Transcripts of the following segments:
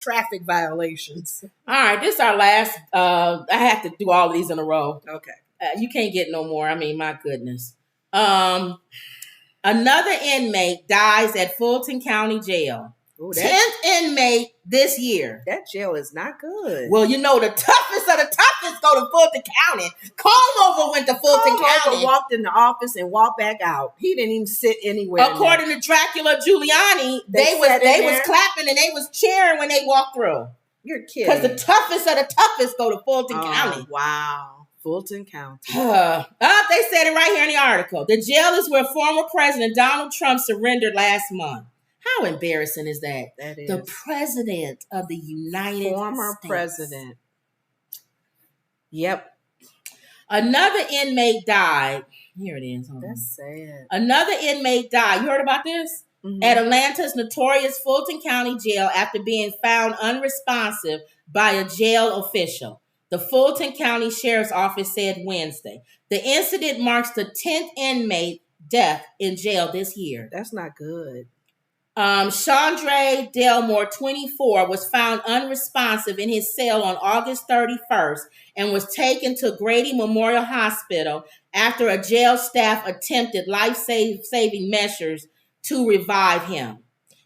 traffic violations. All right, this is our last. I have to do all of these in a row. Okay. You can't get no more. I mean, my goodness. Another inmate dies at Fulton County Jail. Ooh, 10th inmate this year. That jail is not good. Well, you know, the toughest of the toughest go to Fulton County. Coleover went to Fulton County. Walked in the office and walked back out. He didn't even sit anywhere. According to Dracula Giuliani, they was clapping and they was cheering when they walked through. You're kidding. Because the toughest of the toughest go to Fulton County. Wow. Fulton County. They said it right here in the article. The jail is where former President Donald Trump surrendered last month. How embarrassing is that? That is. The president of the United States. Former president. Yep. Another inmate died. Here it is. That's sad. Another inmate died. You heard about this? Mm-hmm. At Atlanta's notorious Fulton County Jail after being found unresponsive by a jail official. The Fulton County Sheriff's Office said Wednesday. The incident marks the 10th inmate death in jail this year. That's not good. Chandre Delmore, 24, was found unresponsive in his cell on August 31st and was taken to Grady Memorial Hospital after a jail staff attempted life-saving measures to revive him.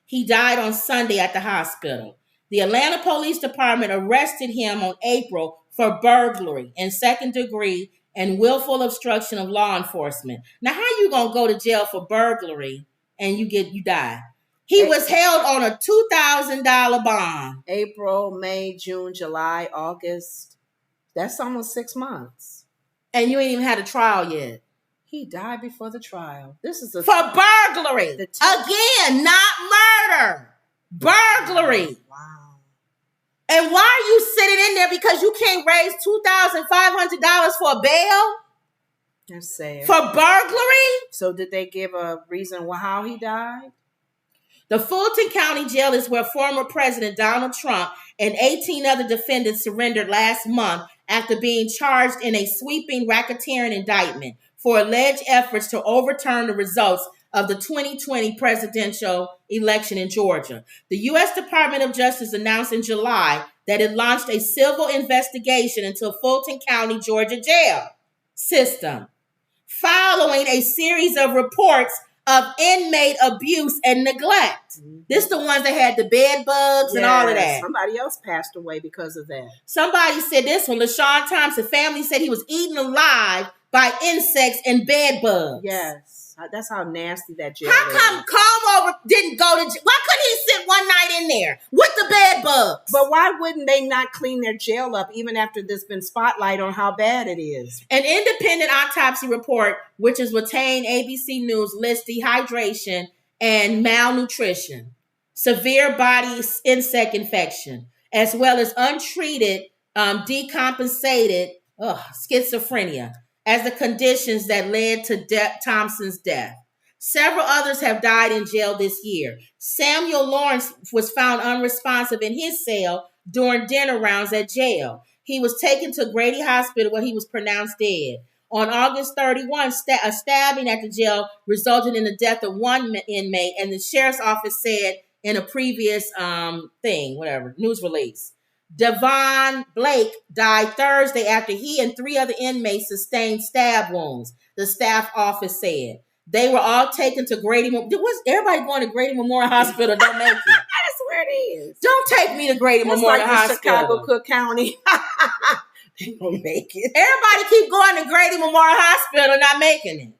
He died on Sunday at the hospital. The Atlanta Police Department arrested him on April for burglary in second degree and willful obstruction of law enforcement. Now, how you gonna go to jail for burglary and you die? He was held on a $2,000 bond. April, May, June, July, August. That's almost 6 months. And you ain't even had a trial yet. He died before the trial. This is for burglary. Again, not murder. Burglary. Wow. And why are you sitting in there? Because you can't raise $2,500 for a bail? That's sad. For burglary? So did they give a reason how he died? The Fulton County Jail is where former President Donald Trump and 18 other defendants surrendered last month after being charged in a sweeping racketeering indictment for alleged efforts to overturn the results of the 2020 presidential election in Georgia. The U.S. Department of Justice announced in July that it launched a civil investigation into Fulton County, Georgia jail system, following a series of reports of inmate abuse and neglect. Mm-hmm. This is the ones that had the bed bugs and all of that. Somebody else passed away because of that. Somebody said this one, LaShawn Thompson family said he was eaten alive by insects and bed bugs. Yes. That's how nasty that jail is. How come Coleover didn't go to jail? Why couldn't he sit one night in there with the bed bugs? But why wouldn't they not clean their jail up even after there's been spotlight on how bad it is? An independent autopsy report, which is retained ABC News, lists dehydration and malnutrition, severe body insect infection, as well as untreated decompensated schizophrenia as the conditions that led to Thompson's death. Several others have died in jail this year. Samuel Lawrence was found unresponsive in his cell during dinner rounds at jail. He was taken to Grady Hospital where he was pronounced dead. On August 31, a stabbing at the jail resulted in the death of one inmate, and the sheriff's office said in a previous news release. Devon Blake died Thursday after he and 3 other inmates sustained stab wounds, the staff office said. They were all taken to Grady. Was everybody going to Grady Memorial Hospital? Don't make it. That's where it is. Don't take me to Grady Memorial Hospital. Chicago, Cook County. They don't make it. Everybody keep going to Grady Memorial Hospital, not making it.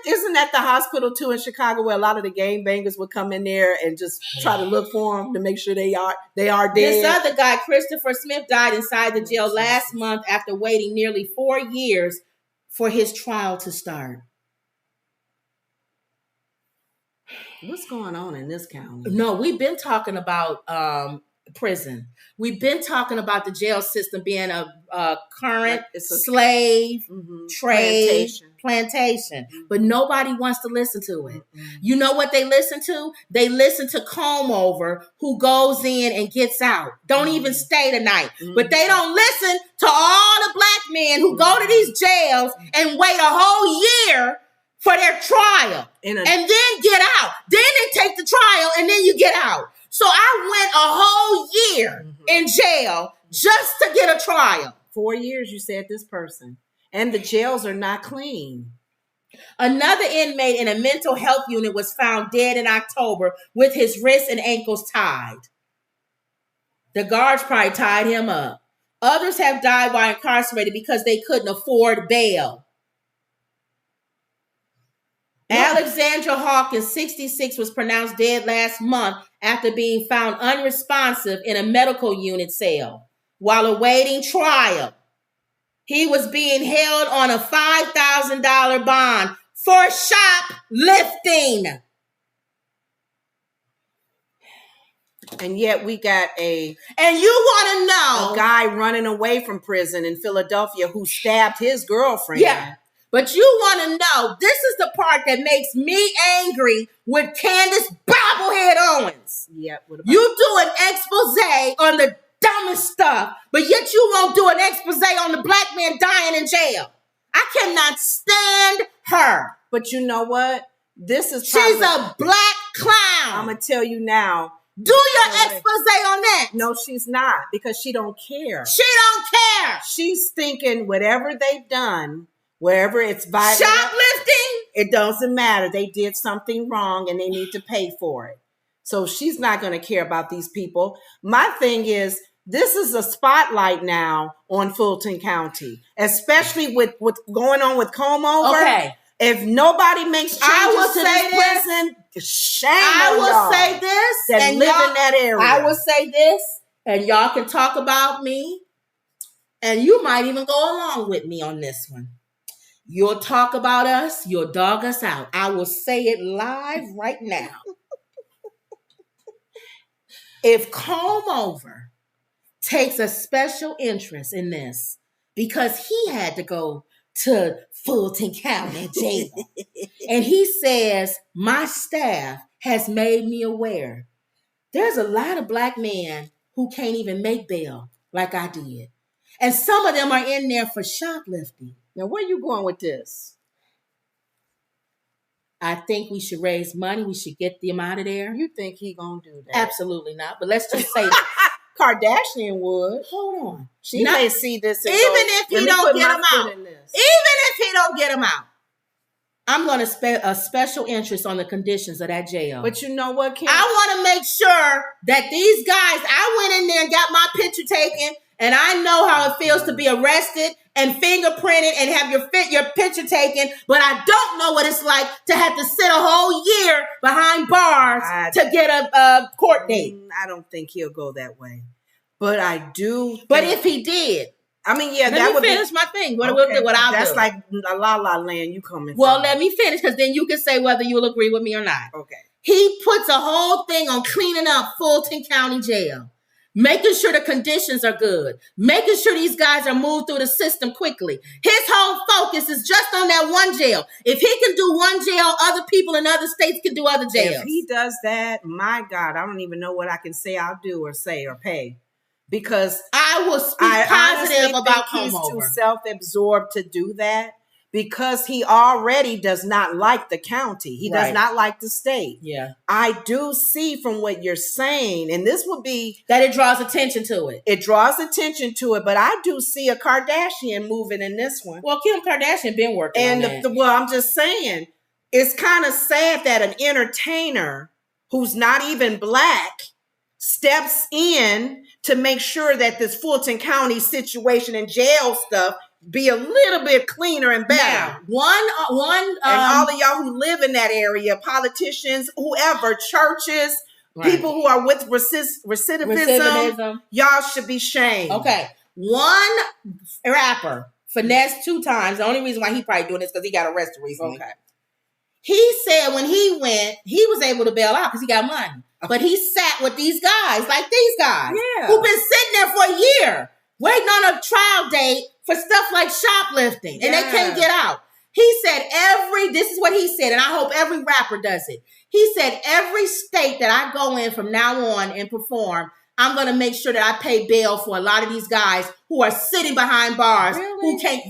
Isn't that the hospital too in Chicago where a lot of the gangbangers would come in there and just try to look for them to make sure they are dead? This other guy, Christopher Smith, died inside the jail last month after waiting nearly 4 years for his trial to start. What's going on in this county? No, we've been talking about prison. We've been talking about the jail system being a current slave trade plantation, but nobody wants to listen to it. You know what they listen to? They listen to Coleover, who goes in and gets out. Don't even stay the night. But they don't listen to all the black men who go to these jails and wait a whole year for their trial and then get out. Then they take the trial and then you get out. So I went a whole year in jail just to get a trial. 4 years, you said this person. And the jails are not clean. Another inmate in a mental health unit was found dead in October with his wrists and ankles tied. The guards probably tied him up. Others have died while incarcerated because they couldn't afford bail. Alexandra Hawkins, 66, was pronounced dead last month after being found unresponsive in a medical unit cell while awaiting trial. He was being held on a $5,000 bond for shoplifting. And yet we got and you want to know a guy running away from prison in Philadelphia who stabbed his girlfriend. Yeah. But you want to know, this is the part that makes me angry with Candace Bobblehead Owens. Yep. You do an expose on the dumbest stuff, but yet you won't do an expose on the black man dying in jail. I cannot stand her. But you know what? She's a black clown. I'm going to tell you now. Do your expose on that. No, she's not, because she don't care. She don't care. She's thinking whatever they've done, wherever it's violent. Shoplifting? It doesn't matter. They did something wrong and they need to pay for it. So she's not going to care about these people. My thing is, this is a spotlight now on Fulton County, especially with what's going on with comb over. Okay. If nobody makes changes to this prison, shame on y'all. I will say this and live in that area. I will say this, and y'all can talk about me, and you might even go along with me on this one. You'll talk about us, you'll dog us out. I will say it live right now. If comb over takes a special interest in this because he had to go to Fulton County Jail. And he says, my staff has made me aware. There's a lot of black men who can't even make bail like I did. And some of them are in there for shoplifting. Now, where are you going with this? I think we should raise money. We should get them out of there. You think he gonna do that? Absolutely not. But let's just say that. Kardashian would. Hold on. She may see this. Even if he don't get him out. Even if he don't get him out. I'm going to spend a special interest on the conditions of that jail. But you know what, Kim? I want to make sure that these guys, I went in there and got my picture taken, and I know how it feels to be arrested and fingerprinted and have your picture taken, but I don't know what it's like to have to sit a whole year behind bars to get a court date. I don't think he'll go that way. But I do. But if he did, I mean, yeah, that would finish my thing. What I'll do. That's like La La Land. You coming? Well, let me finish, because then you can say whether you'll agree with me or not. Okay. He puts a whole thing on cleaning up Fulton County Jail, making sure the conditions are good, making sure these guys are moved through the system quickly. His whole focus is just on that one jail. If he can do one jail, other people in other states can do other jails. If he does that, my God, I don't even know what I can say I'll do or say or pay. Because I will speak positive about he's too self-absorbed to do that, because he already does not like the county. He does not like the state. Yeah. I do see from what you're saying, and this would be that it draws attention to it. It draws attention to it, but I do see a Kardashian moving in this one. Well, Kim Kardashian been working on that. Well, I'm just saying, it's kind of sad that an entertainer who's not even black steps in to make sure that this Fulton County situation and jail stuff be a little bit cleaner and better. Now, one, and all of y'all who live in that area, politicians, whoever, churches, people who are with recidivism, y'all should be shamed. Okay, one rapper finessed 2 times. The only reason why he probably doing this because he got arrested recently. Okay. He said when he went, he was able to bail out because he got money. But he sat with these guys, like these guys, who've been sitting there for a year, waiting on a trial date for stuff like shoplifting, and they can't get out. He said this is what he said, and I hope every rapper does it. He said, every state that I go in from now on and perform, I'm going to make sure that I pay bail for a lot of these guys who are sitting behind bars who can't,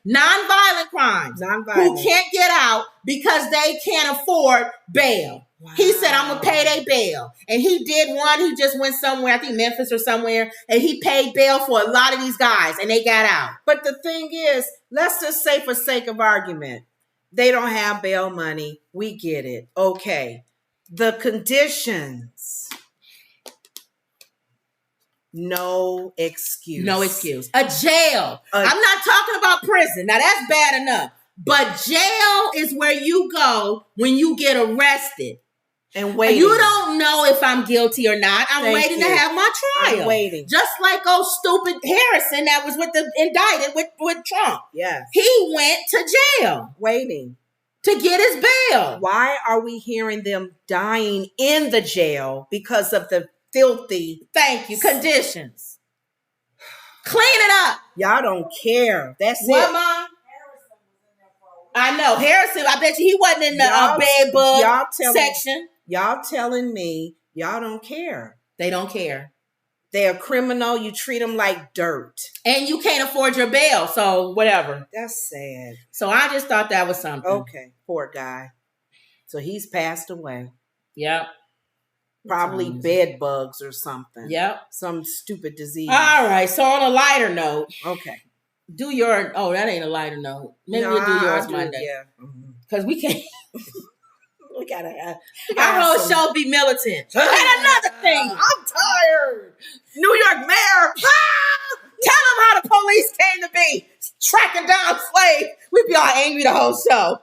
nonviolent crimes, who can't get out because they can't afford bail. Wow. He said, I'm going to pay their bail. And he did one. He just went somewhere, I think Memphis or somewhere, and he paid bail for a lot of these guys, and they got out. But the thing is, let's just say for sake of argument, they don't have bail money. We get it. Okay. The conditions. No excuse. No excuse. A jail. I'm not talking about prison. Now, that's bad enough. But jail is where you go when you get arrested. And waiting. You don't know if I'm guilty or not. I'm waiting to have my trial. I'm waiting. Just like old stupid Harrison that was with the indicted with Trump. Yes. He went to jail. Waiting. To get his bail. Why are we hearing them dying in the jail because of the filthy conditions? Clean it up. Y'all don't care. That's what, it. Mom? I know. Harrison, I bet you he wasn't in the bed bug section. Y'all telling me y'all don't care. They don't care. They're a criminal. You treat them like dirt. And you can't afford your bail. So whatever. That's sad. So I just thought that was something. Okay. Poor guy. So he's passed away. Yep. Probably bed bugs or something. Yep. Some stupid disease. All right. So on a lighter note. Okay. Do your, that ain't a lighter note. Maybe we'll do yours Monday. Yeah. Because we can't. we gotta our whole show be militant. And another thing. I'm tired. New York mayor. Tell them how the police came to be. Tracking down slaves. We'd be all angry the whole show.